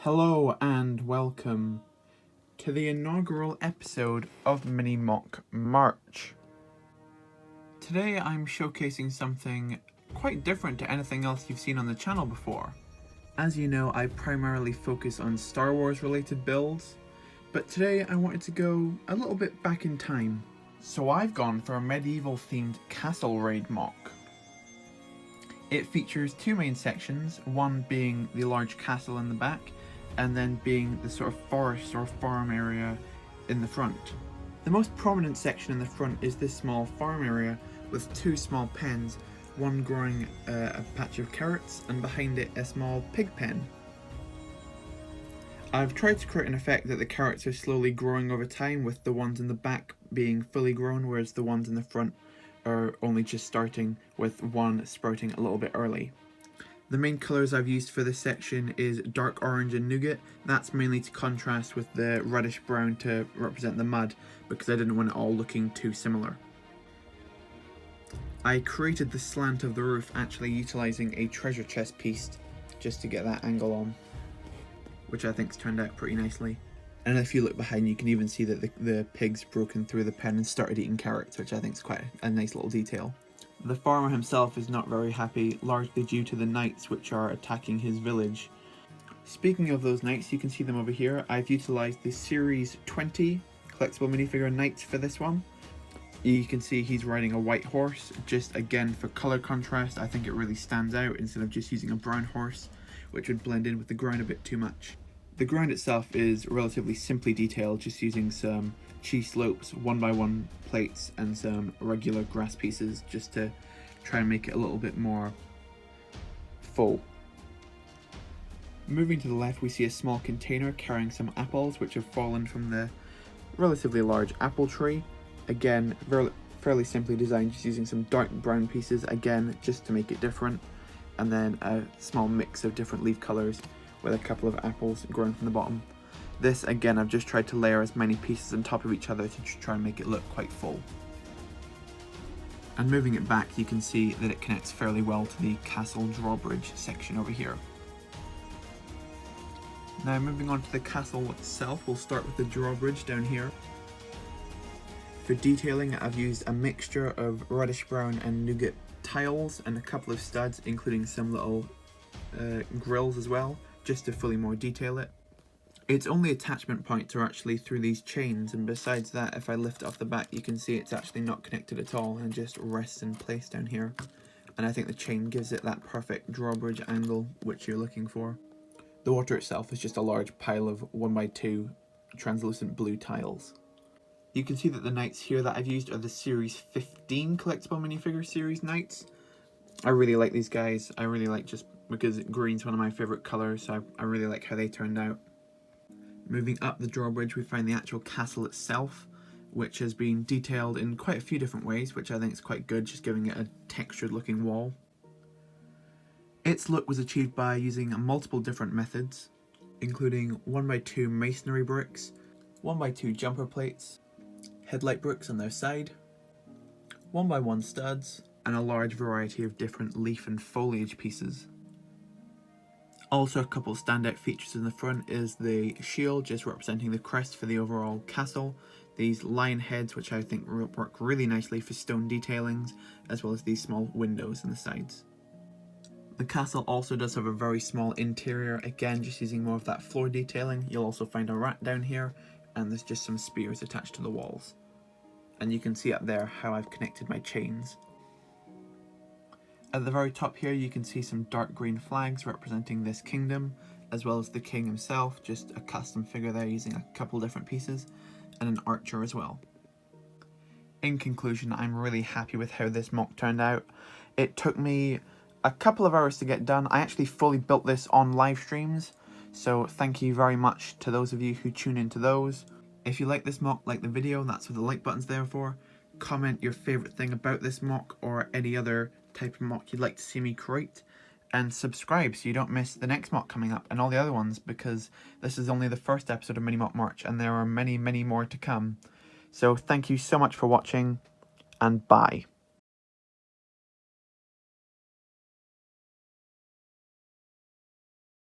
Hello and welcome to the inaugural episode of Mini MOC March. Today I'm showcasing something quite different to anything else you've seen on the channel before. As you know, I primarily focus on Star Wars related builds, but today I wanted to go a little bit back in time. So I've gone for a medieval themed castle raid MOC. It features two main sections, one being the large castle in the back, and then being the sort of forest or farm area in the front. The most prominent section in the front is this small farm area with two small pens, one growing a patch of carrots and behind it a small pig pen. I've tried to create an effect that the carrots are slowly growing over time, with the ones in the back being fully grown, whereas the ones in the front are only just starting, with one sprouting a little bit early. The main colours I've used for this section is dark orange and nougat. That's mainly to contrast with the reddish brown to represent the mud, because I didn't want it all looking too similar. I created the slant of the roof actually utilising a treasure chest piece just to get that angle on, which I think's turned out pretty nicely. And if you look behind, you can even see that the pig's broken through the pen and started eating carrots, which I think is quite a nice little detail. The farmer himself is not very happy, largely due to the knights which are attacking his village. Speaking of those knights, you can see them over here. I've utilised the Series 20 collectible minifigure knights for this one. You can see he's riding a white horse, just again for colour contrast. I think it really stands out instead of just using a brown horse, which would blend in with the ground a bit too much. The ground itself is relatively simply detailed, just using some cheese slopes, 1x1 plates and some regular grass pieces just to try and make it a little bit more full. Moving to the left, we see a small container carrying some apples which have fallen from the relatively large apple tree. Again, fairly simply designed, just using some dark brown pieces again just to make it different, and then a small mix of different leaf colours with a couple of apples growing from the bottom. This, again, I've just tried to layer as many pieces on top of each other to try and make it look quite full. And moving it back, you can see that it connects fairly well to the castle drawbridge section over here. Now moving on to the castle itself, we'll start with the drawbridge down here. For detailing, I've used a mixture of reddish brown and nougat tiles and a couple of studs, including some little grills as well, just to fully more detail it. Its only attachment points are actually through these chains, and besides that, if I lift it off the back, you can see it's actually not connected at all and just rests in place down here. And I think the chain gives it that perfect drawbridge angle which you're looking for. The water itself is just a large pile of 1x2 translucent blue tiles. You can see that the knights here that I've used are the Series 15 collectible minifigure series knights. I really like these guys. I really like, just because green's one of my favourite colours, so I really like how they turned out. Moving up the drawbridge, we find the actual castle itself, which has been detailed in quite a few different ways, which I think is quite good, just giving it a textured looking wall. Its look was achieved by using multiple different methods, including 1x2 masonry bricks, 1x2 jumper plates, headlight bricks on their side, 1x1 studs, and a large variety of different leaf and foliage pieces. Also, a couple standout features in the front is the shield, just representing the crest for the overall castle, these lion heads which I think work really nicely for stone detailings, as well as these small windows in the sides. The castle also does have a very small interior, again just using more of that floor detailing. You'll also find a rat down here, and there's just some spears attached to the walls. And you can see up there how I've connected my chains. At the very top here, you can see some dark green flags representing this kingdom, as well as the king himself, just a custom figure there using a couple different pieces, and an archer as well. In conclusion, I'm really happy with how this MOC turned out. It took me a couple of hours to get done. I actually fully built this on live streams, so thank you very much to those of you who tune into those. If you like this MOC, like the video, that's what the like button's there for. Comment your favourite thing about this MOC or any other type of MOC you'd like to see me create, and subscribe so you don't miss the next MOC coming up and all the other ones, because this is only the first episode of Mini MOC March and there are many more to come. So thank you so much for watching, and bye.